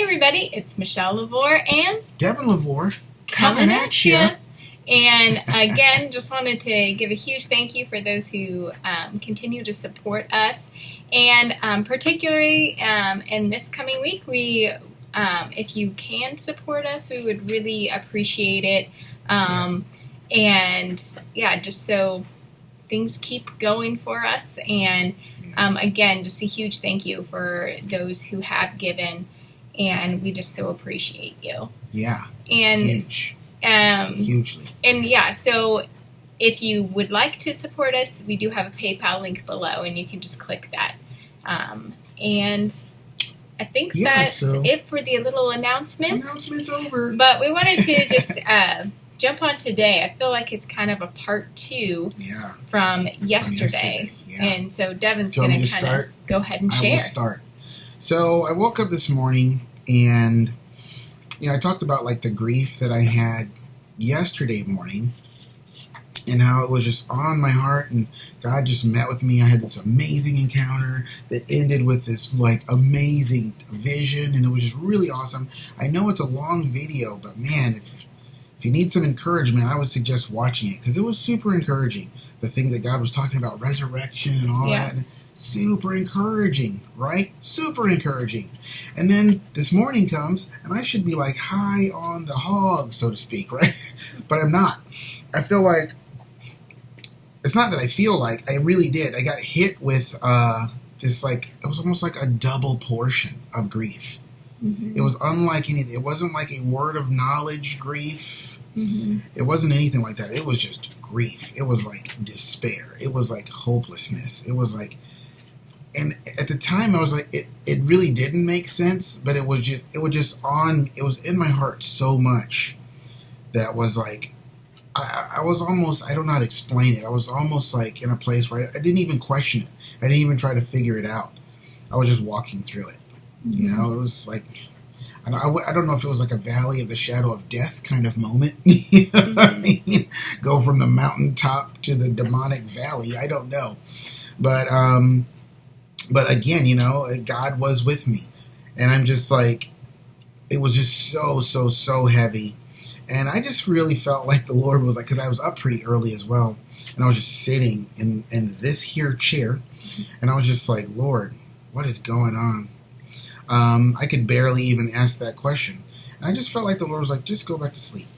everybody, it's Michelle LaVore and Devin LaVore coming at you. And again, just wanted to give a huge thank you for those who continue to support us. And particularly in this coming week, we, if you can support us, we would really appreciate it. And yeah, just so things keep going for us. And again, just a huge thank you for those who have given. And we just so appreciate you. Yeah. And huge. Hugely. And yeah, so if you would like to support us, we do have a PayPal link below, and you can just click that. And I think that's it for the little announcements. Announcement's over. But we wanted to just jump on today. I feel like it's kind of a part 2 from yesterday. Yeah. And so Devin's going to kind of go ahead and share. I will start. So I woke up this morning and, I talked about like the grief that I had yesterday morning and how it was just on my heart, and God just met with me. I had this amazing encounter that ended with this like amazing vision, and it was just really awesome. I know it's a long video, but man, if you need some encouragement, I would suggest watching it because it was super encouraging. The things that God was talking about, resurrection and all that. Super encouraging, right? Super encouraging. And then this morning comes, and I should be like high on the hog, so to speak, right? But I'm not. I feel like, it's not that I feel like, I really did. I got hit with this like, it was almost like a double portion of grief. Mm-hmm. It was unlike anything. It wasn't like a word of knowledge grief. Mm-hmm. It wasn't anything like that. It was just grief. It was like despair. It was like hopelessness. It was like, and at the time I was like, it really didn't make sense, but it was in my heart so much that was like, I was almost, I don't know how to explain it. I was almost like in a place where I didn't even question it. I didn't even try to figure it out. I was just walking through it. Mm-hmm. It was like, I don't know if it was like a valley of the shadow of death kind of moment. You know what I mean? Go from the mountaintop to the demonic valley. I don't know. But again, God was with me. And I'm just like, it was just so heavy. And I just really felt like the Lord was like, because I was up pretty early as well. And I was just sitting in this here chair. And I was just like, Lord, what is going on? I could barely even ask that question. And I just felt like the Lord was like, just go back to sleep.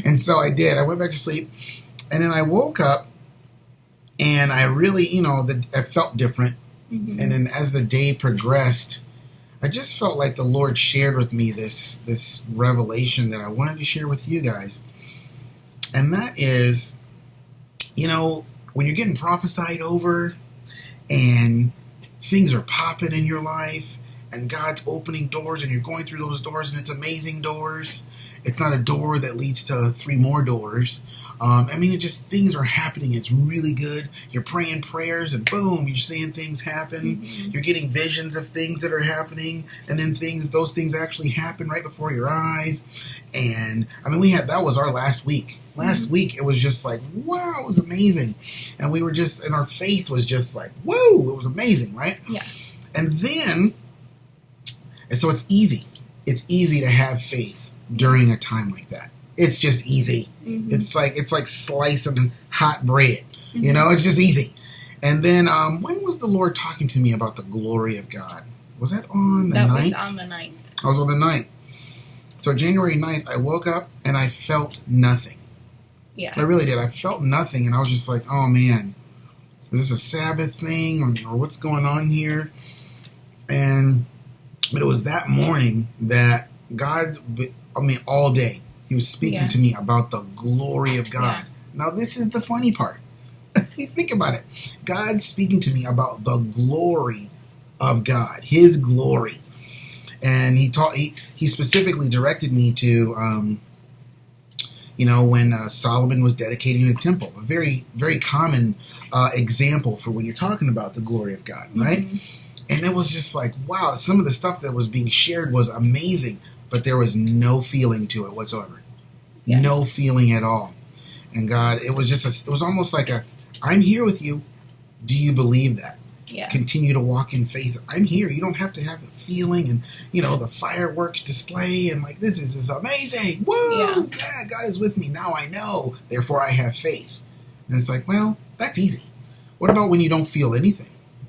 And so I did. I went back to sleep. And then I woke up. And I really, I felt different. Mm-hmm. And then as the day progressed, I just felt like the Lord shared with me this revelation that I wanted to share with you guys. And that is, when you're getting prophesied over and things are popping in your life and God's opening doors and you're going through those doors and it's amazing doors. It's not a door that leads to 3 more doors. Things are happening. It's really good. You're praying prayers and boom, you're seeing things happen. Mm-hmm. You're getting visions of things that are happening. And then those things actually happen right before your eyes. And that was our last week. Last week, it was just like, wow, it was amazing. And we were just, and our faith was just like, whoa, it was amazing, right? Yeah. And so it's easy. It's easy to have faith during a time like that. It's just easy. Mm-hmm. It's like slicing hot bread. Mm-hmm. It's just easy. And then when was the Lord talking to me about the glory of God? Was that on the 9th? That was on the 9th. I was on the 9th. So January 9th, I woke up and I felt nothing. Yeah. I really did. I felt nothing, and I was just like, oh man, is this a Sabbath thing or what's going on here? But it was that morning that God, all day, He was speaking to me about the glory of God. Yeah. Now, this is the funny part. Think about it. God's speaking to me about the glory of God, His glory. And He specifically directed me to, when Solomon was dedicating the temple, a very, very common example for when you're talking about the glory of God, right? Mm-hmm. And it was just like, wow, some of the stuff that was being shared was amazing, but there was no feeling to it whatsoever. Yeah. No feeling at all. And God, it was almost like I'm here with you. Do you believe that? continue to walk in faith. I'm here. You don't have to have a feeling and, the fireworks display and like, this is amazing. Woo! Yeah, God is with me. Now I know. Therefore, I have faith. And it's like, well, that's easy. What about when you don't feel anything?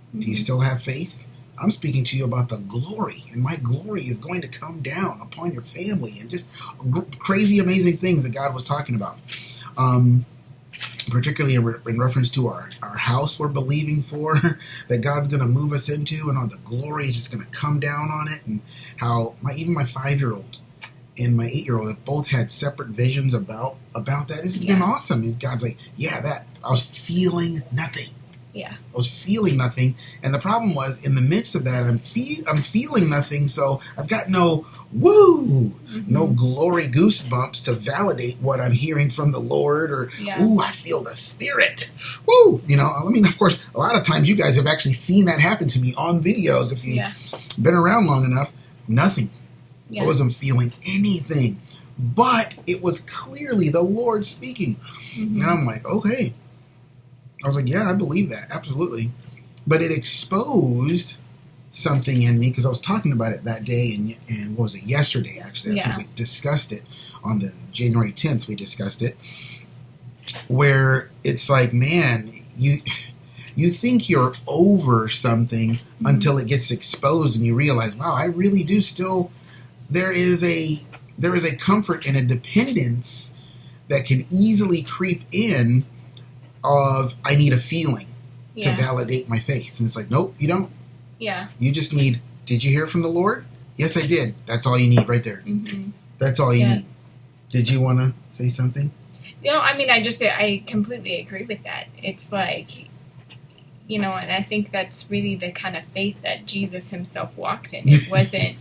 Mm-hmm. Do you still have faith? I'm speaking to you about the glory, and my glory is going to come down upon your family and just crazy, amazing things that God was talking about. Particularly in reference to our house we're believing for, that God's going to move us into, and all the glory is just going to come down on it, and how even my 5-year-old and my 8-year-old have both had separate visions about that. This has been awesome. And God's like, I was feeling nothing. Yeah. I was feeling nothing, and the problem was, in the midst of that, I'm feeling nothing, so I've got no no glory goosebumps to validate what I'm hearing from the Lord, or, I feel the Spirit. Woo! Of course, a lot of times you guys have actually seen that happen to me on videos, if you've been around long enough. Nothing. Yeah. I wasn't feeling anything, but it was clearly the Lord speaking. Mm-hmm. Now I'm like, okay. I was like, yeah, I believe that. Absolutely. But it exposed something in me, because I was talking about it that day, and what was it, yesterday, actually. I think we discussed it on the January 10th. We discussed it, where it's like, man, you think you're over something until it gets exposed, and you realize, wow, I really do still, there is a comfort and a dependence that can easily creep in of, I need a feeling to validate my faith. And it's like, nope, you don't. Yeah. You just need, did you hear from the Lord? Yes, I did. That's all you need right there. Mm-hmm. That's all you need. Did you want to say something? I completely agree with that. It's like, and I think that's really the kind of faith that Jesus himself walked in. It wasn't,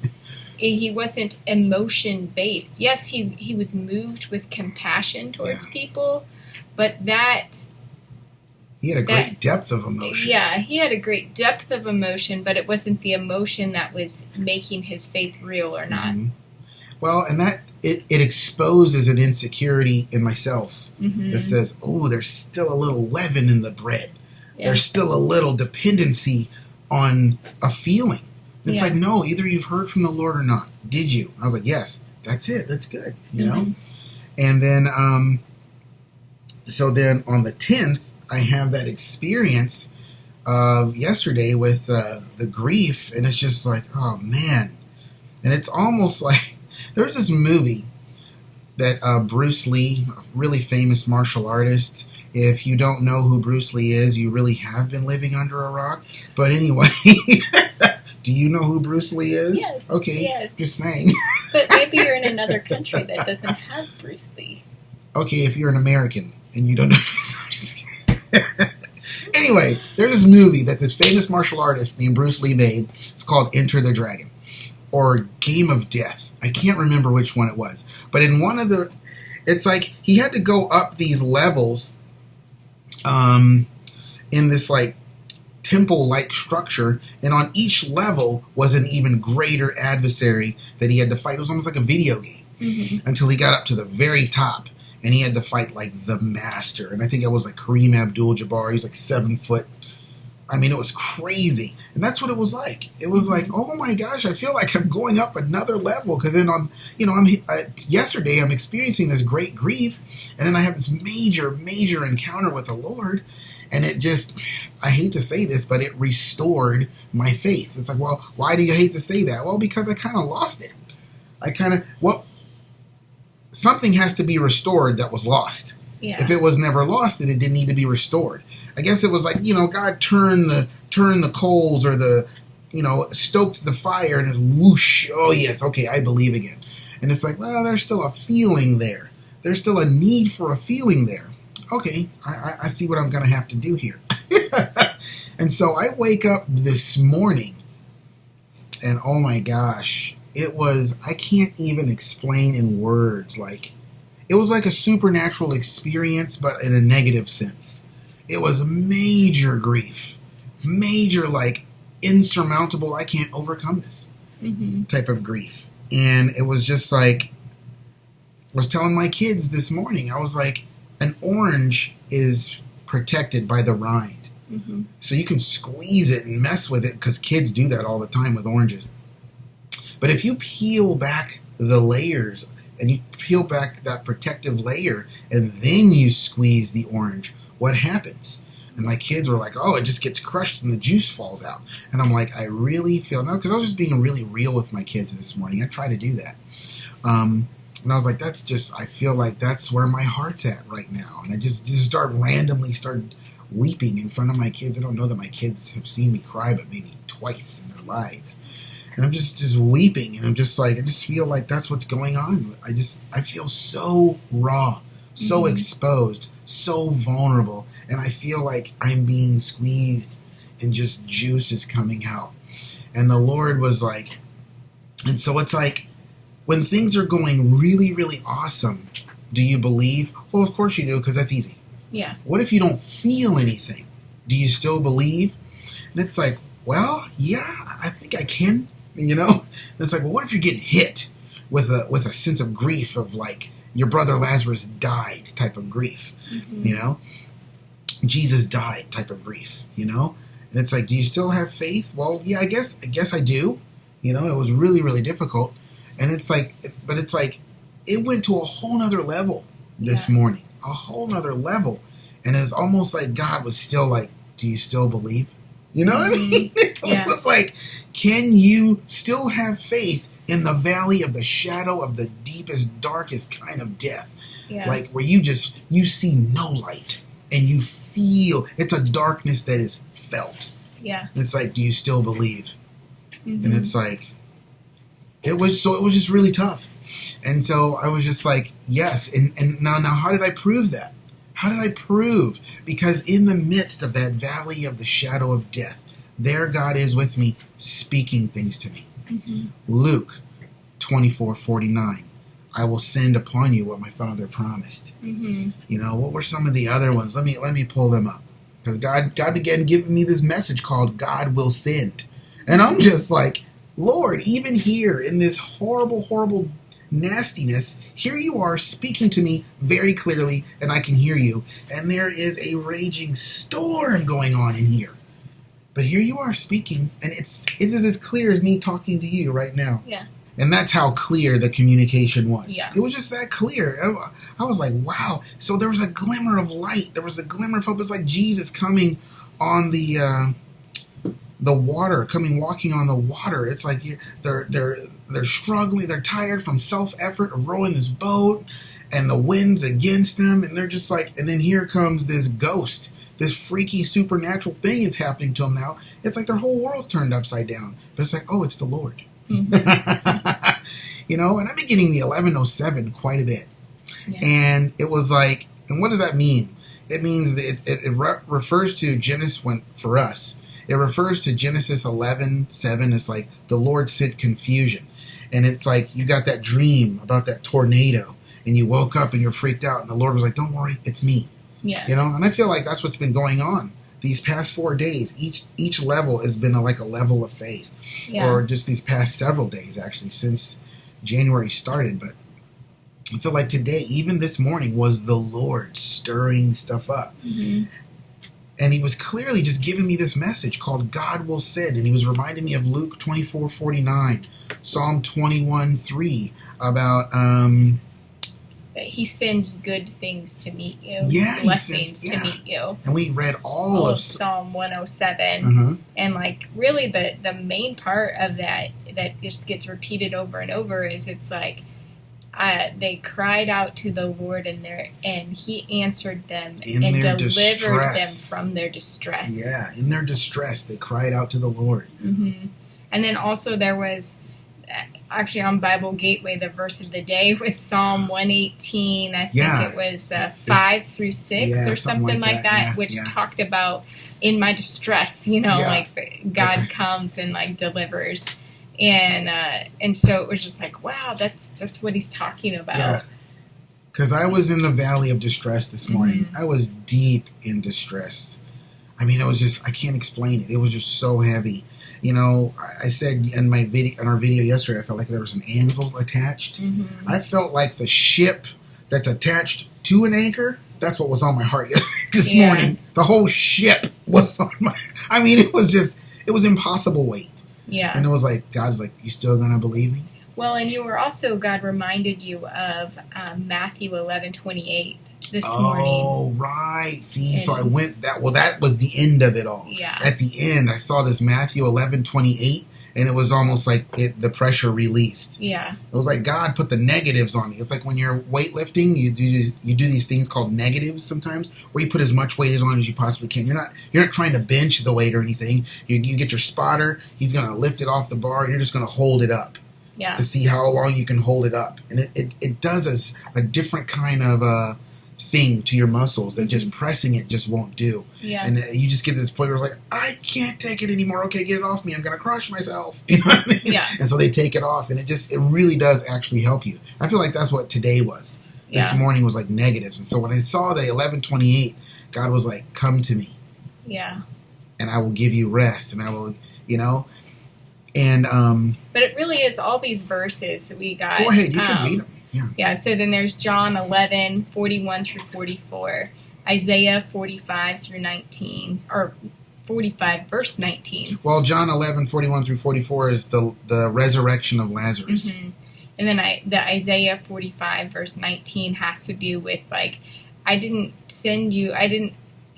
he wasn't emotion-based. Yes, he was moved with compassion towards people, but he had a great depth of emotion. Yeah, he had a great depth of emotion, but it wasn't the emotion that was making his faith real or not. Mm-hmm. Well, and that it exposes an insecurity in myself that says, oh, there's still a little leaven in the bread. Yeah. There's still a little dependency on a feeling. It's like, no, either you've heard from the Lord or not. Did you? I was like, yes, that's it. That's good, you know? And then, so then on the 10th, I have that experience of yesterday with the grief, and it's just like, oh, man. And it's almost like, there's this movie that Bruce Lee, a really famous martial artist. If you don't know who Bruce Lee is, you really have been living under a rock. But anyway, do you know who Bruce Lee is? Yes. Okay, yes. Just saying. But maybe you're in another country that doesn't have Bruce Lee. Okay, if you're an American and you don't know I'm just kidding. Anyway, there's this movie that this famous martial artist named Bruce Lee made. It's called Enter the Dragon, or Game of Death. I can't remember which one it was. But in one of it's like he had to go up these levels in this like temple-like structure, and on each level was an even greater adversary that he had to fight. It was almost like a video game until he got up to the very top. And he had to fight like the master. And I think it was like Kareem Abdul-Jabbar. He's like 7 foot. I mean, it was crazy. And that's what it was like. It was like, oh my gosh, I feel like I'm going up another level. Because then yesterday I'm experiencing this great grief. And then I have this major, major encounter with the Lord. And it just, I hate to say this, but it restored my faith. It's like, well, why do you hate to say that? Well, because I kind of lost it. Something has to be restored that was lost. Yeah. If it was never lost, then it didn't need to be restored. I guess it was like, God turned the coals, or stoked the fire, and it whoosh. Oh yes, okay, I believe again. And it's like, well, there's still a feeling there. There's still a need for a feeling there. Okay, I see what I'm going to have to do here. And so I wake up this morning, and oh my gosh, I can't even explain in words. Like, it was like a supernatural experience, but in a negative sense. It was major grief. Major, like, insurmountable, I can't overcome this type of grief. And it was just like, I was telling my kids this morning, I was like, an orange is protected by the rind. Mm-hmm. So you can squeeze it and mess with it, because kids do that all the time with oranges. But if you peel back the layers, and you peel back that protective layer, and then you squeeze the orange, what happens? And my kids were like, oh, it just gets crushed and the juice falls out. And I'm like, I really feel, no, because I was just being really real with my kids this morning. I try to do that. And I was like, I feel like that's where my heart's at right now. And I just randomly started weeping in front of my kids. I don't know that my kids have seen me cry, but maybe twice in their lives. And I'm just weeping, and I'm just like, I just feel like that's what's going on. I feel so raw, so exposed, so vulnerable, and I feel like I'm being squeezed and just juice is coming out. And the Lord was like, and so it's like, when things are going really, really awesome, do you believe? Well, of course you do, because that's easy. Yeah. What if you don't feel anything? Do you still believe? And it's like, well, yeah, I think I can, you know? And it's like, well, what if you're getting hit with a sense of grief of like your brother Lazarus died type of grief, you know? Jesus died type of grief, you know? And it's like, do you still have faith? Well, yeah, I guess I do. You know, it was really, really difficult. And it's like, but it's like, it went to a whole nother level this morning, a whole nother level. And it's almost like God was still like, do you still believe? You know what I mean? It was like, can you still have faith in the valley of the shadow of the deepest, darkest kind of death? Yeah. Like where you see no light and you feel, it's a darkness that is felt. Yeah. It's like, do you still believe? And it's like, it was just really tough. And so I was just like, yes. And now how did I prove that? How did I prove? Because in the midst of that valley of the shadow of death, there God is with me, speaking things to me. Luke 24:49. I will send upon you what my Father promised. You know, what were some of the other ones? Let me pull them up. Because God began giving me this message called God will send. And I'm just like, Lord, even here in this horrible, horrible nastiness, here you are speaking to me very clearly, and I can hear you. And there is a raging storm going on in here. But here you are speaking, and it is as clear as me talking to you right now. Yeah. And that's how clear the communication was. Yeah. It was just that clear. I was like, wow. So there was a glimmer of light. There was a glimmer of hope. It was like Jesus coming on the water, walking on the water. It's like they're struggling. They're tired from self-effort of rowing this boat, and the wind's against them. And they're just like, and then here comes this ghost. This freaky supernatural thing is happening to them now. It's like their whole world turned upside down. But it's like, oh, it's the Lord. You know, and I've been getting the 1107 quite a bit. Yeah. And it was like, and what does that mean? It means that it refers to Genesis, for us, it refers to Genesis 11:7. It's like the Lord sent confusion. And it's like you got that dream about that tornado, and you woke up and you're freaked out, and the Lord was like, don't worry, it's me. Yeah. You know, and I feel like that's what's been going on these past 4 days. Each level has been like a level of faith. Yeah. Or just these past several days, actually, since January started. But I feel like today, even this morning, was the Lord stirring stuff up. And he was clearly just giving me this message called God will send. And he was reminding me of Luke 24:49, Psalm 21:3, about that he sends good things to meet you, blessings to meet you. And we read all of Psalm 107. And like really the main part of that just gets repeated over and over is it's like they cried out to the Lord and he answered them and delivered them from their distress. Yeah, in their distress they cried out to the Lord. And then also there was actually on Bible Gateway, the verse of the day was Psalm 118. I think it was 5 through 6 or something like that, which talked about in my distress, you know, like God comes and like delivers. And so it was just like, wow, that's what he's talking about. Yeah. Because I was in the valley of distress this morning. I was deep in distress. I mean, it was just, I can't explain it. It was just so heavy. You know, I said in our video yesterday, I felt like there was an anvil attached. I felt like the ship that's attached to an anchor, that's what was on my heart this morning. The whole ship was on my, I mean, it was impossible weight. Yeah. And it was like, God was like, you still going to believe me? Well, and you were also, God reminded you of Matthew 11:28 this morning. Oh, right. See, so I went that was the end of it all. Yeah. At the end, I saw this Matthew 11:28, and it was almost like the pressure released. Yeah. It was like God put the negatives on me. It's like when you're weightlifting, you do these things called negatives sometimes, where you put as much weight as you possibly can. You're not trying to bench the weight or anything. You get your spotter. He's going to lift it off the bar, and you're just going to hold it up. Yeah. To see how long you can hold it up. And it does a different kind of thing to your muscles that just pressing it just won't do. Yeah. And you just get to this point where like, I can't take it anymore. Okay, get it off me. I'm going to crush myself. You know what I mean? Yeah. And so they take it off, and it really does actually help you. I feel like that's what today was. This morning was like negatives. And so when I saw the 11:28, God was like, come to me. Yeah. And I will give you rest, and I will, and but it really is all these verses that we got. Go ahead, you can read them. Yeah. Yeah, so then there's John 11:41 through 44, Isaiah 45 through 19, or 45 verse 19. Well, John 11:41 through 44 is the resurrection of Lazarus. Mm-hmm. And then the Isaiah 45 verse 19 has to do with like, I didn't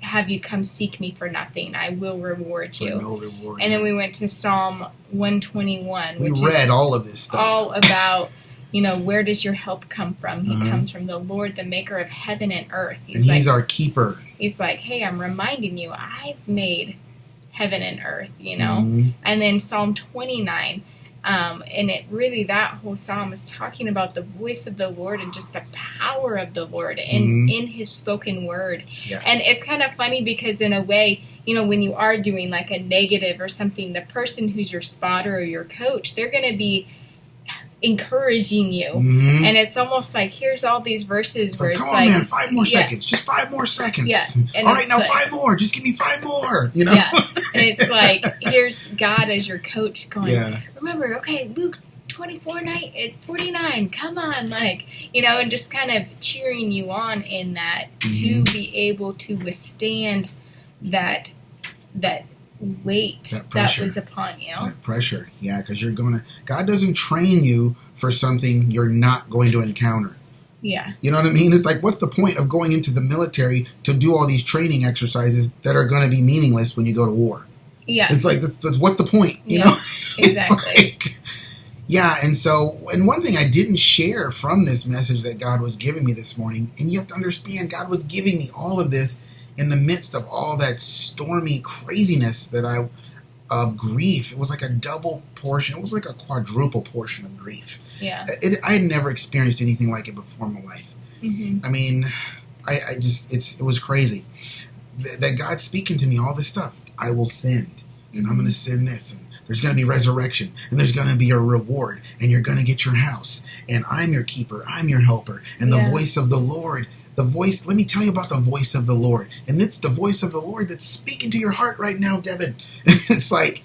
have you come seek me for nothing. I will reward you. For no reward. And then we went to Psalm 121. We read all of this stuff. All about, where does your help come from? He comes from the Lord, the maker of heaven and earth. He's our keeper. He's like, hey, I'm reminding you, I've made heaven and earth, Mm-hmm. And then Psalm 29. And it really, that whole psalm is talking about the voice of the Lord and just the power of the Lord in his spoken word. Yeah. And it's kind of funny because in a way, when you are doing like a negative or something, the person who's your spotter or your coach, they're going to be encouraging you. Mm-hmm. And it's almost like, here's all these verses where come it's on, like, man, 5 more seconds. Just 5 more seconds. Yeah. And all right, now like, 5 more. Just give me 5 more. Yeah. And it's like, here's God as your coach going, yeah. Remember, okay, Luke 24:49, come on, and just kind of cheering you on in that to be able to withstand that weight that was upon you. That pressure, yeah, because God doesn't train you for something you're not going to encounter. Yeah. You know what I mean? It's like, what's the point of going into the military to do all these training exercises that are going to be meaningless when you go to war? Yeah. It's like, that's what's the point? You know? Exactly. And one thing I didn't share from this message that God was giving me this morning, and you have to understand, God was giving me all of this in the midst of all that stormy craziness of grief. It was like a double portion. It was like a quadruple portion of grief. Yeah. I had never experienced anything like it before in my life. Mm-hmm. I mean, it was crazy. That God's speaking to me all this stuff. I will send, and I'm going to send this, and there's going to be resurrection, and there's going to be a reward, and you're going to get your house, and I'm your keeper, I'm your helper, and the voice of the Lord. Let me tell you about the voice of the Lord. And it's the voice of the Lord that's speaking to your heart right now, Devin. It's like,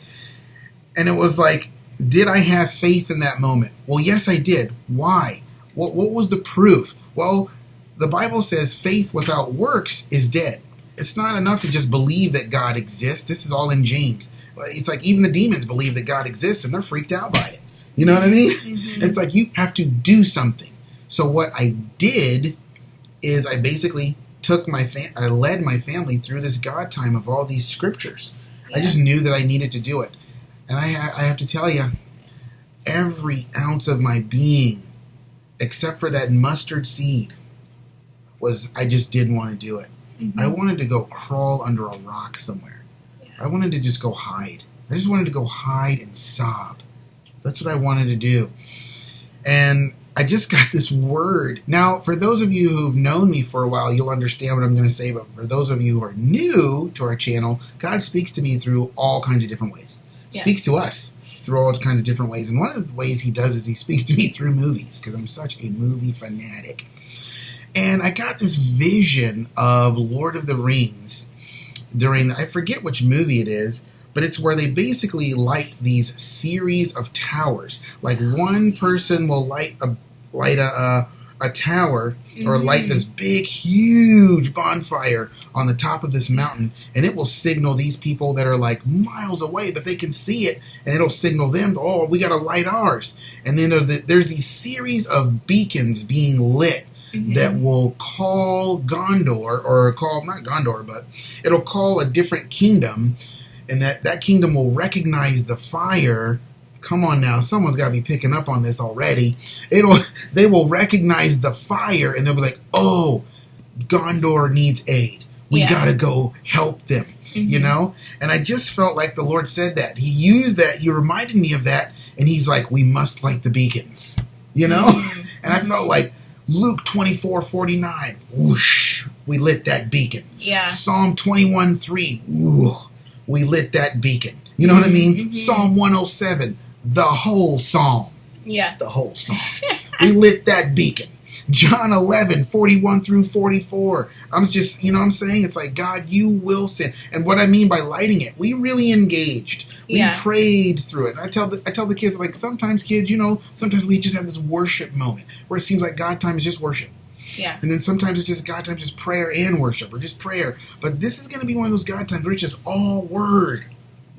and it was like, did I have faith in that moment? Well, yes, I did. Why? What was the proof? Well, the Bible says faith without works is dead. It's not enough to just believe that God exists. This is all in James. It's like even the demons believe that God exists and they're freaked out by it. You know what I mean? Mm-hmm. It's like you have to do something. So what I did is I basically I led my family through this God time of all these scriptures. Yeah. I just knew that I needed to do it. And I have to tell you, every ounce of my being, except for that mustard seed, I just didn't want to do it. Mm-hmm. I wanted to go crawl under a rock somewhere. Yeah. I wanted to just go hide. I just wanted to go hide and sob. That's what I wanted to do. And I just got this word. Now, for those of you who've known me for a while, you'll understand what I'm going to say. But for those of you who are new to our channel, God speaks to me through all kinds of different ways. Yeah. Speaks to us through all kinds of different ways. And one of the ways he does is he speaks to me through movies, because I'm such a movie fanatic. And I got this vision of Lord of the Rings I forget which movie it is, but it's where they basically light these series of towers. Like one person will light a a tower or light this big, huge bonfire on the top of this mountain, and it will signal these people that are like miles away, but they can see it, and it'll signal them, oh, we got to light ours. And then there's these series of beacons being lit that will call Gondor, or call, not Gondor, but it'll call a different kingdom, and that kingdom will recognize the fire. Come on now, someone's got to be picking up on this already. They will recognize the fire, and they'll be like, oh, Gondor needs aid. We got to go help them, you know? And I just felt like the Lord said that. He used that. He reminded me of that, and he's like, we must light the beacons, you know? And I felt like Luke 24:49, whoosh, we lit that beacon. Yeah. Psalm 21:3, whoo, we lit that beacon. You know what I mean? Psalm 107, the whole psalm. Yeah. The whole psalm. We lit that beacon. John 11:41-44. I'm just, you know what I'm saying? It's like, God, you will send. And what I mean by lighting it, we really engaged. We prayed through it. And I tell the kids, like, sometimes kids, you know, sometimes we just have this worship moment where it seems like God time is just worship. Yeah. And then sometimes it's just God time, just prayer and worship, or just prayer. But this is going to be one of those God times where it's just all word.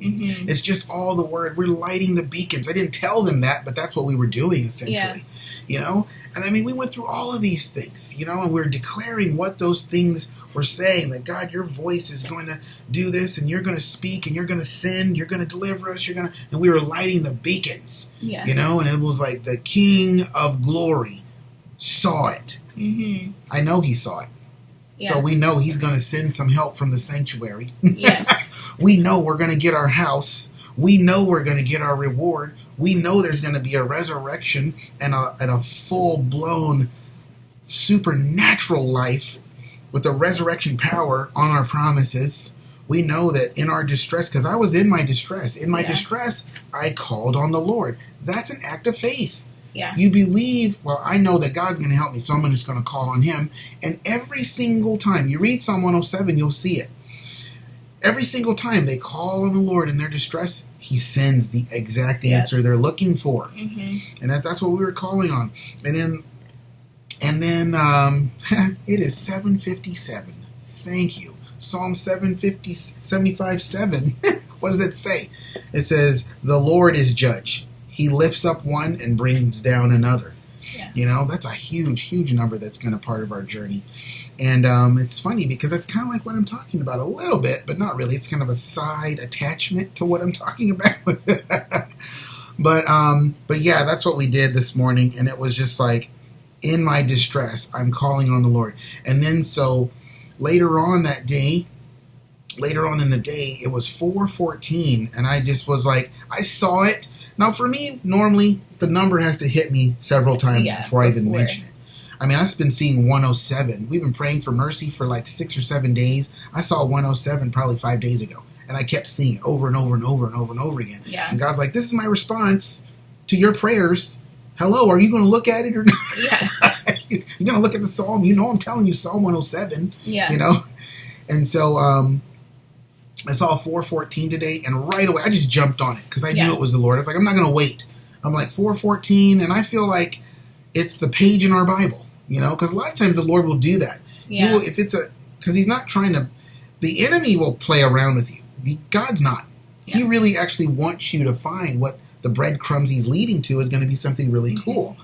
It's just all the word. We're lighting the beacons. I didn't tell them that, but that's what we were doing, essentially. You know? And I mean, we went through all of these things, you know, and we're declaring what those things were saying. That, God, your voice is going to do this, and you're going to speak, and you're going to send, you're going to deliver us, and we were lighting the beacons, you know, and it was like the King of Glory saw it. I know he saw it. So we know he's going to send some help from the sanctuary. Yes. We know we're going to get our house. We know we're going to get our reward. We know there's going to be a resurrection and a full-blown supernatural life with the resurrection power on our promises. We know that in our distress, because I was in my distress. In my distress, I called on the Lord. That's an act of faith. Yeah. You believe, well, I know that God's going to help me, so I'm just going to call on him. And every single time, you read Psalm 107, you'll see it. Every single time they call on the Lord in their distress, he sends the exact answer they're looking for. And that's what we were calling on. And then it is 7:57. Thank you. Psalm 75:7. What does it say? It says, the Lord is judge. He lifts up one and brings down another. Yeah. You know, that's a huge, huge number that's been a part of our journey. And it's funny because that's kind of like what I'm talking about a little bit, but not really. It's kind of a side attachment to what I'm talking about. But yeah, that's what we did this morning. And it was just like, in my distress, I'm calling on the Lord. And then so later on in the day, it was 4:14. And I just was like, I saw it. Now, for me, normally, the number has to hit me several times before I even mention it. I mean, I've been seeing 107. We've been praying for mercy for like 6 or 7 days. I saw 107 probably 5 days ago. And I kept seeing it over and over and over and over and over again. Yeah. And God's like, this is my response to your prayers. Hello, are you going to look at it or not? Yeah. You're going to look at the psalm. You know I'm telling you Psalm 107. Yeah. You know? And so I saw 4:14 today, and right away I just jumped on it because I knew it was the Lord. I was like, I'm not going to wait. I'm like, 4:14, and I feel like it's the page in our Bible, you know, because a lot of times the Lord will do that. Yeah. He will, because he's not trying to, the enemy will play around with you. God's not. Yeah. He really actually wants you to find what the breadcrumbs he's leading to is going to be something really cool.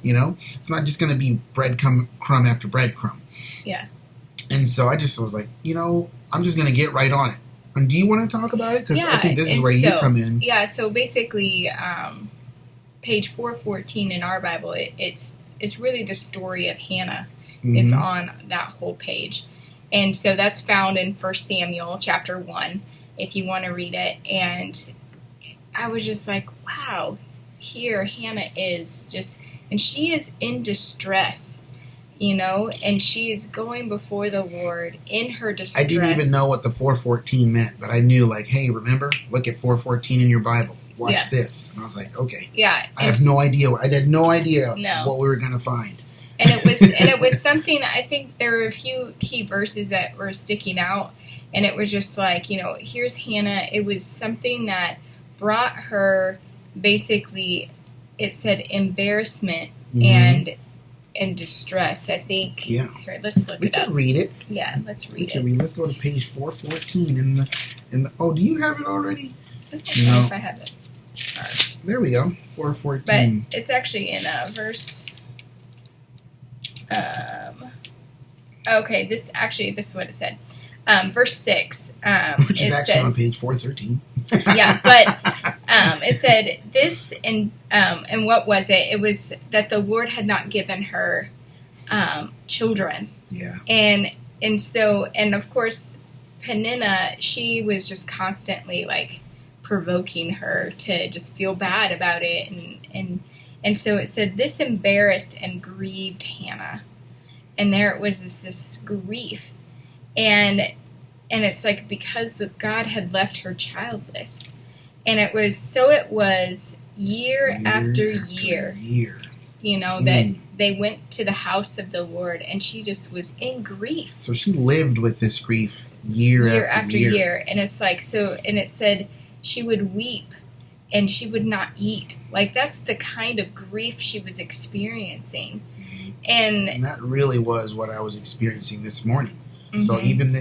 You know, it's not just going to be breadcrumb after breadcrumb. Yeah. And so I just was like, you know, I'm just going to get right on it. And do you want to talk about it? Because I think this is where you come in. Yeah, so basically, page 414 in our Bible, it's really the story of Hannah. It's on that whole page. And so that's found in 1 Samuel chapter 1, if you want to read it. And I was just like, wow, here Hannah is just, and she is in distress. You know, and she is going before the Lord in her distress. I didn't even know what the 4:14 meant, but I knew, like, hey, remember? Look at 4:14 in your Bible. Watch this. And I was like, okay. Yeah. I have no idea. I had no idea what we were going to find. And it was something, I think there were a few key verses that were sticking out. And it was just like, you know, here's Hannah. It was something that brought her, basically, it said embarrassment and in distress. I think. Yeah. Here, let's look We it up. can read it. Yeah, let's We read can it. read. Let's go to page 414 in the. Oh, do you have it already? I don't know if I have it. There we go. But 414. it's actually in verse. Okay, this is what it said. Verse 6. Which is it actually says, on page 413. yeah, but it said this, and what was it? It was that the Lord had not given her children, Yeah. and so, and of course, Peninnah, she was just constantly like provoking her to just feel bad about it, and so it said this embarrassed and grieved Hannah, and there it was this grief, and it's like because God had left her childless. And it was year after year, you know, that they went to the house of the Lord, and she just was in grief. So she lived with this grief year after year. And it's like, so, and it said she would weep and she would not eat. Like, that's the kind of grief she was experiencing. And that really was what I was experiencing this morning. Mm-hmm. So even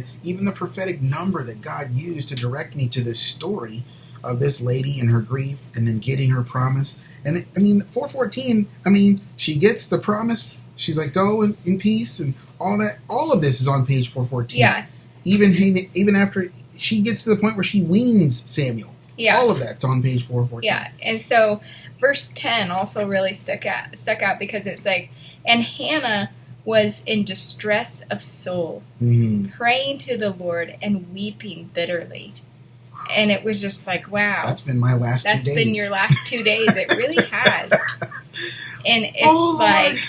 the prophetic number that God used to direct me to this story of this lady and her grief and then getting her promise. And 414, she gets the promise. She's like, go in peace and all that. All of this is on page 414. Yeah. Even after she gets to the point where she weans Samuel. Yeah. All of that's on page 414. Yeah. And so verse 10 also really stuck out because it's like, and Hannah was in distress of soul, praying to the Lord and weeping bitterly. And it was just like, wow. That's been my last 2 days. That's been your last 2 days. It really has. And it's like,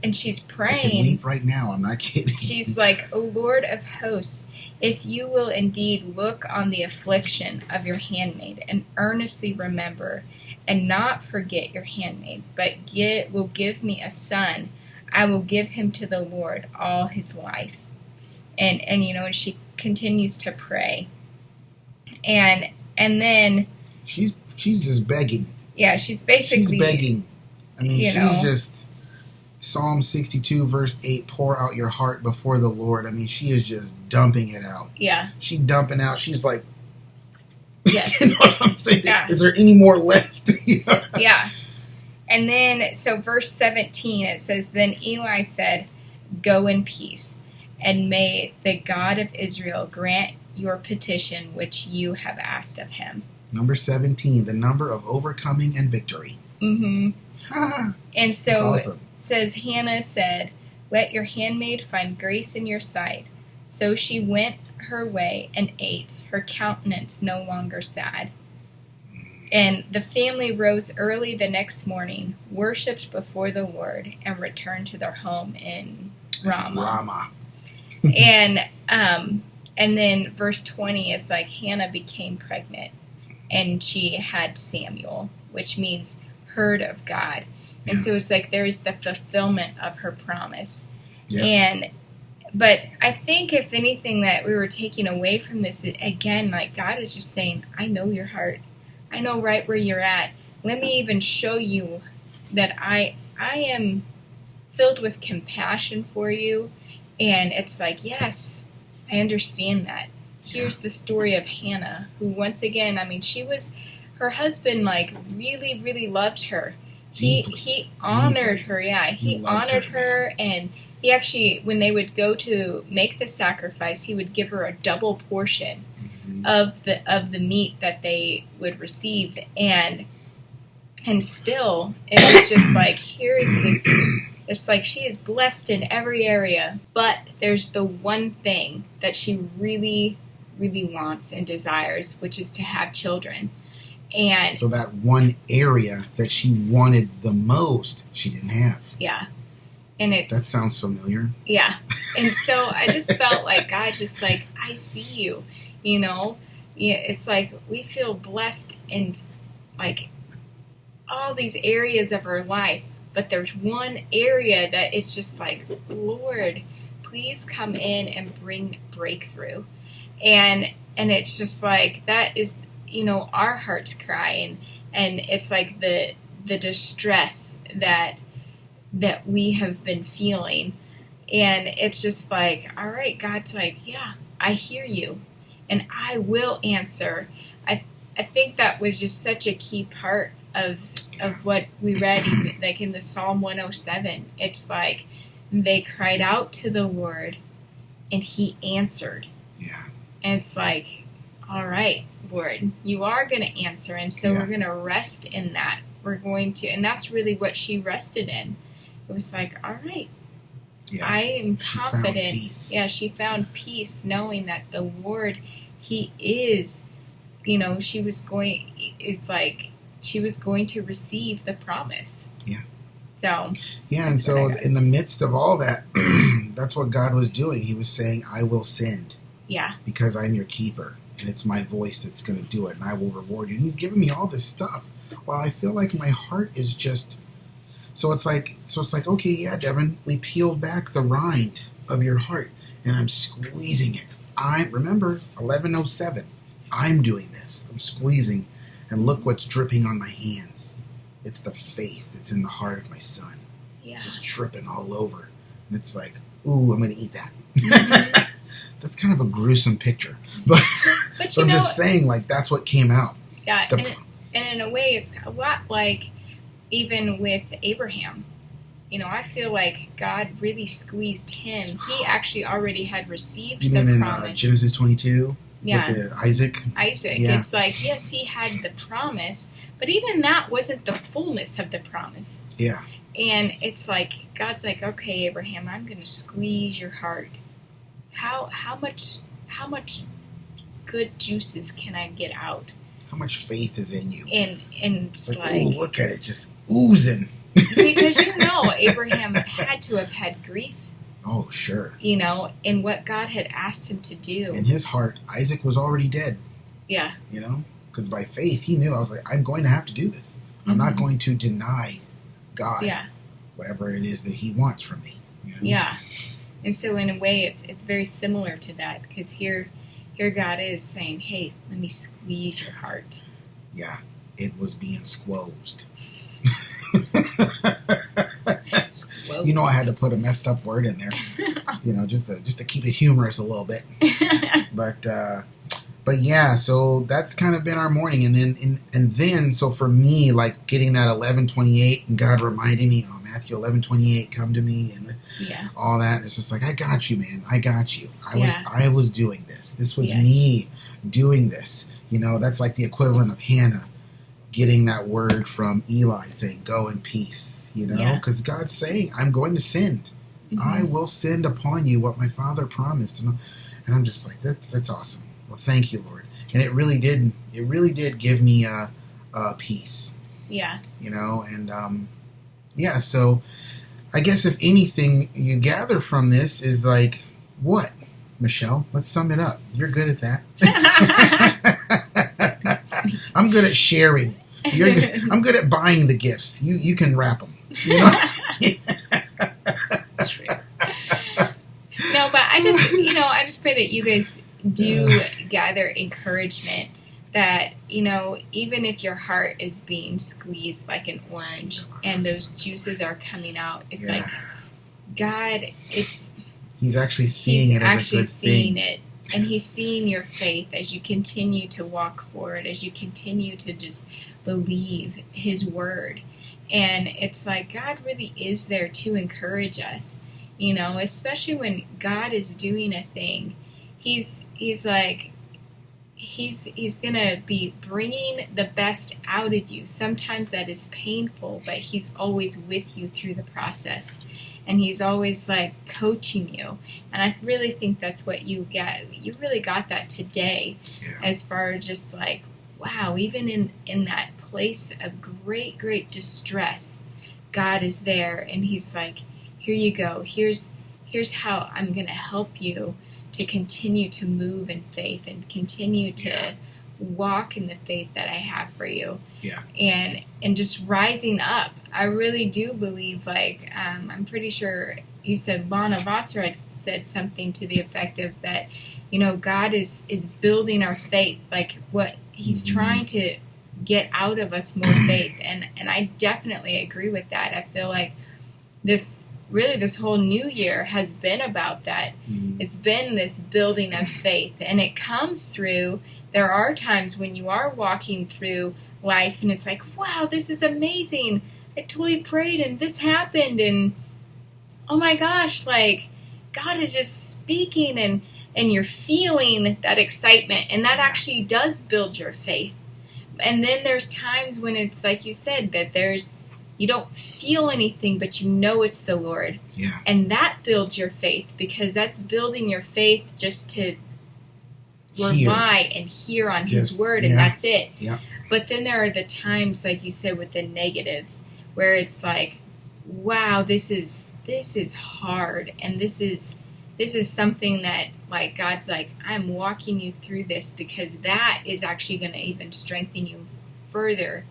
and she's praying. I can weep right now. I'm not kidding. She's like, O Lord of hosts, if you will indeed look on the affliction of your handmaid and earnestly remember and not forget your handmaid, but will give me a son, I will give him to the Lord all his life. And she continues to pray. And then she's just begging. Yeah, she's basically begging. She's know. just Psalm 62 verse 8, pour out your heart before the Lord. She is just dumping it out. Yeah. She's dumping out. She's like, yes. You know what I'm saying? Yeah. Is there any more left? Yeah. And then, so verse 17, it says, then Eli said, go in peace, and may the God of Israel grant your petition which you have asked of him. Number 17, the number of overcoming and victory. Mm-hmm. And so awesome. It says, Hannah said, let your handmaid find grace in your sight. So she went her way and ate, her countenance no longer sad. And the family rose early the next morning, worshipped before the Lord, and returned to their home in Ramah. And then verse 20 is like Hannah became pregnant, and she had Samuel, which means heard of God. And so it's like there's the fulfillment of her promise. Yeah. But I think if anything that we were taking away from this, again, like God is just saying, I know your heart. I know right where you're at. Let me even show you that I am filled with compassion for you. And it's like, yes, I understand that. Here's the story of Hannah, who once again, her husband like really, really loved her. He honored her, He honored her, and he actually, when they would go to make the sacrifice, he would give her a double portion of the meat that they would receive, and still it was just like, here is this. It's like she is blessed in every area, but there's the one thing that she really, really wants and desires, which is to have children. And so that one area that she wanted the most, she didn't have. Yeah. And that sounds familiar. Yeah. And so I just felt like God just like, I see you, Yeah, it's like we feel blessed in like all these areas of our life, but there's one area that it's just like, Lord, please come in and bring breakthrough. And it's just like, that is, our heart's cry. And it's like the distress that that we have been feeling. And it's just like, all right, God's like, yeah, I hear you, and I will answer. I think that was just such a key part of what we read, like in the Psalm 107. It's like they cried out to the Lord, and He answered. Yeah. And it's like, all right, Lord, you are going to answer, and so we're going to rest in that. We're going to, and that's really what she rested in. It was like, all right, I am confident. She found peace knowing that the Lord, He is, she was going to receive the promise. Yeah. So. Yeah, and so in the midst of all that, that's what God was doing. He was saying, I will send. Yeah. Because I'm your keeper, and it's my voice that's going to do it, and I will reward you. And He's giving me all this stuff. While I feel like my heart is just... So it's like, okay, yeah, Devin, we peeled back the rind of your heart, and I'm squeezing it. Remember, 11:07. I'm doing this. I'm squeezing, and look what's dripping on my hands. It's the faith that's in the heart of my son. Yeah. It's just dripping all over. And it's like, ooh, I'm going to eat that. Mm-hmm. That's kind of a gruesome picture. But so I'm just saying, like, that's what came out. Yeah, and in a way, it's a lot like even with Abraham. I feel like God really squeezed him. He actually already had received the promise. You mean in Genesis 22? Yeah. With Isaac? Yeah. It's like, yes, he had the promise, but even that wasn't the fullness of the promise. Yeah. And it's like, God's like, okay, Abraham, I'm going to squeeze your heart. How much good juices can I get out? How much faith is in you? And it's like, oh, look at it, just oozing. Because Abraham had to have had grief. Oh, sure. In what God had asked him to do. In his heart, Isaac was already dead. Yeah. Because by faith, he knew, I was like, I'm going to have to do this. I'm not going to deny God whatever it is that He wants from me. Yeah. And so in a way, it's very similar to that, because here God is saying, hey, let me squeeze your heart. Yeah. It was being squozed. I had to put a messed up word in there, just to keep it humorous a little bit. But yeah, so that's kind of been our morning, and then so for me, like getting that 11:28, and God reminding me, Matthew 11:28, come to me, and all that. It's just like, I got you, man. I got you. I was doing this. This was me doing this. That's like the equivalent of Hannah getting that word from Eli saying, go in peace, because God's saying, I'm going to send. Mm-hmm. I will send upon you what my Father promised. And I'm just like, that's awesome. Well, thank you, Lord. And it really did give me a peace. Yeah. So I guess if anything you gather from this is like, what? Michelle, let's sum it up. You're good at that. I'm good at sharing. I'm good at buying the gifts. You can wrap them. True. No, but I just pray that you guys do gather encouragement that, even if your heart is being squeezed like an orange and those juices are coming out, it's like God, He's actually seeing it as a good thing. And He's seeing your faith as you continue to walk forward, as you continue to just believe His word. And it's like God really is there to encourage us, especially when God is doing a thing. He's like, He's going to be bringing the best out of you. Sometimes that is painful, but He's always with you through the process. And He's always like coaching you. And I really think that's what you get. You really got that today, as far as just like, wow, even in that place of great, great distress, God is there. And He's like, here you go. Here's how I'm going to help you to continue to move in faith and continue to walk in the faith that I have for you. Yeah. And just rising up. I really do believe, like, I'm pretty sure you said Lana Vosser said something to the effect of that, God is building our faith, like what He's trying to get out of us more faith. And I definitely agree with that. I feel like this whole new year has been about that. It's been this building of faith, and it comes through. There are times when you are walking through life and it's like, wow, this is amazing. I totally prayed and this happened, and oh my gosh, like God is just speaking, and you're feeling that excitement, and that actually does build your faith. And then there's times when it's like you said, that you don't feel anything, but you know it's the Lord. Yeah. And that builds your faith, because that's building your faith just to rely and hear on His word, and that's it. Yeah. But then there are the times, like you said, with the negatives, where it's like, wow, this is hard, and this is something that, like, God's like, I'm walking you through this, because that is actually going to even strengthen you further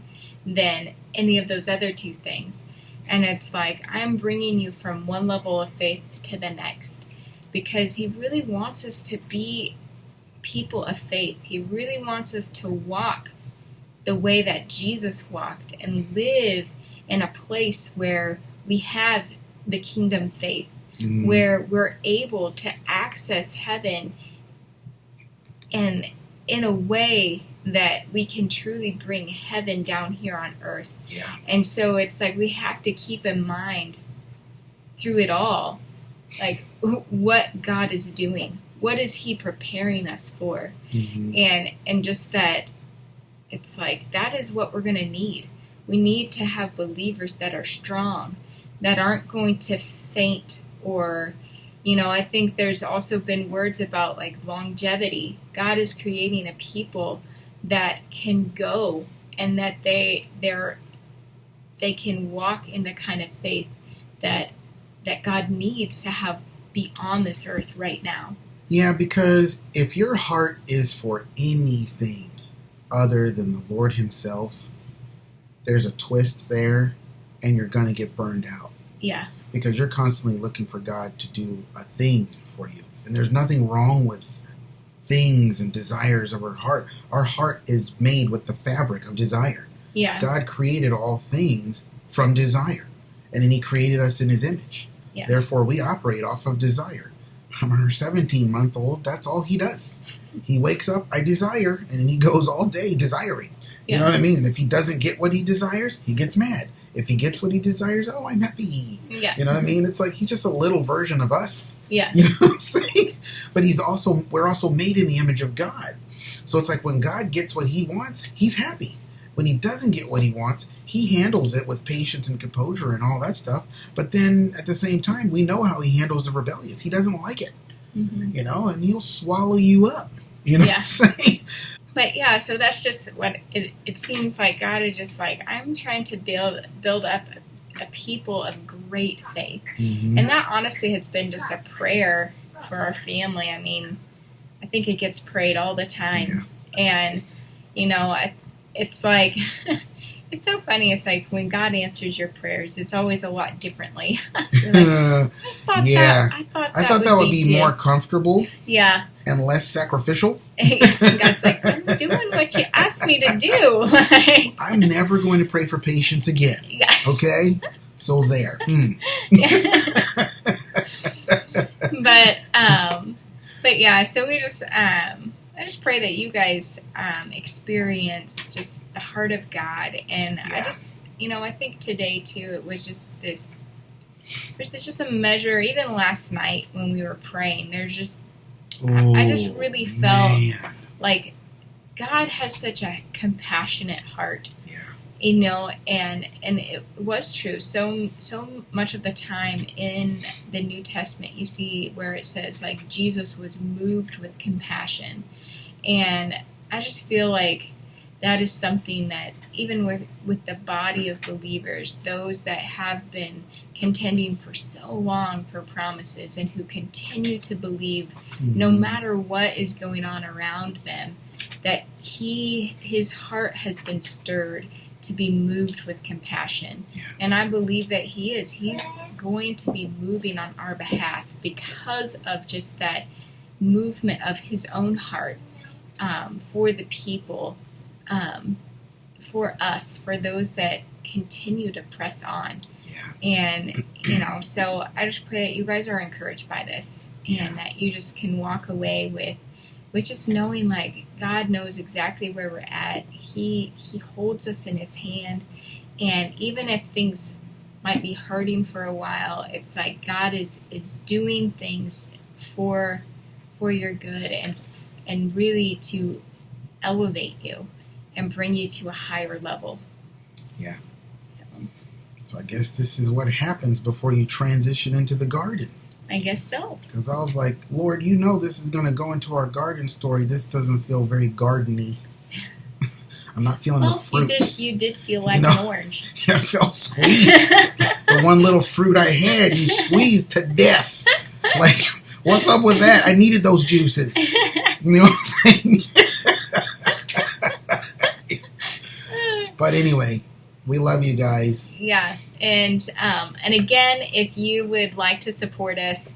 than any of those other two things. And it's like, I'm bringing you from one level of faith to the next, because He really wants us to be people of faith. He really wants us to walk the way that Jesus walked, and live in a place where we have the kingdom faith, where we're able to access heaven and in a way that we can truly bring heaven down here on earth. Yeah. And so it's like we have to keep in mind through it all, like, what God is doing. What is He preparing us for? And just that it's like, that is what we're going to need. We need to have believers that are strong, that aren't going to faint, or, I think there's also been words about, like, longevity. God is creating a people that can go, and that they can walk in the kind of faith that God needs to have be on this earth right now. Yeah, because if your heart is for anything other than the Lord Himself, there's a twist there, and you're going to get burned out. Yeah. Because you're constantly looking for God to do a thing for you. And there's nothing wrong with things and desires of our heart. Our heart is made with the fabric of desire. Yeah. God created all things from desire. And then He created us in His image. Yeah. Therefore, we operate off of desire. I'm our 17-month-old. That's all he does. He wakes up, I desire, and then he goes all day desiring. You know what I mean? And if he doesn't get what he desires, he gets mad. If he gets what he desires, oh, I'm happy. Yeah. You know what I mean? It's like he's just a little version of us. Yeah. You know what I'm saying? But we're also made in the image of God. So it's like when God gets what He wants, He's happy. When He doesn't get what He wants, He handles it with patience and composure and all that stuff. But then at the same time, we know how He handles the rebellious. He doesn't like it. And He'll swallow you up. You know what I'm saying? But yeah, so that's just what it seems like. God is just like, I'm trying to build up a people of great faith. And that honestly has been just a prayer for our family. I mean, I think it gets prayed all the time. And, it's like, it's so funny. It's like when God answers your prayers, it's always a lot differently. I thought that would be more comfortable. Yeah. And less sacrificial. God's like, I'm doing what you asked me to do. I'm never going to pray for patience again. Yeah. Okay? So there. But yeah, so we just, I just pray that you guys experience just the heart of God. And I just, I think today too, it was just this, there's just a measure, even last night when we were praying, there's just, I just really felt like God has such a compassionate heart, and it was true. So much of the time in the New Testament, you see where it says like Jesus was moved with compassion, and I just feel like that is something that even with the body of believers, those that have been contending for so long for promises and who continue to believe no matter what is going on around them, that his heart has been stirred to be moved with compassion. And I believe that he's going to be moving on our behalf because of just that movement of his own heart for the people, for us, for those that continue to press on. And So I just pray that you guys are encouraged by this, and that you just can walk away with just knowing, like, God knows exactly where we're at. He holds us in His hand, and even if things might be hurting for a while, it's like God is doing things for your good, and really to elevate you and bring you to a higher level. Yeah. So I guess this is what happens before you transition into the garden. I guess so. Because I was like, Lord, this is going to go into our garden story. This doesn't feel very gardeny. I'm not feeling the fruits. You did feel like an orange. Yeah, I felt squeezed. The one little fruit I had, you squeezed to death. Like, what's up with that? I needed those juices. You know what I'm saying? But anyway, we love you guys. Yeah, and again, if you would like to support us,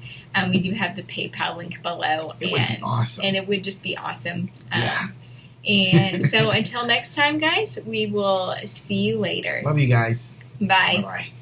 we do have the PayPal link below. It would be awesome. And it would just be awesome. Yeah. And so until next time, guys, we will see you later. Love you guys. Bye. Bye-bye.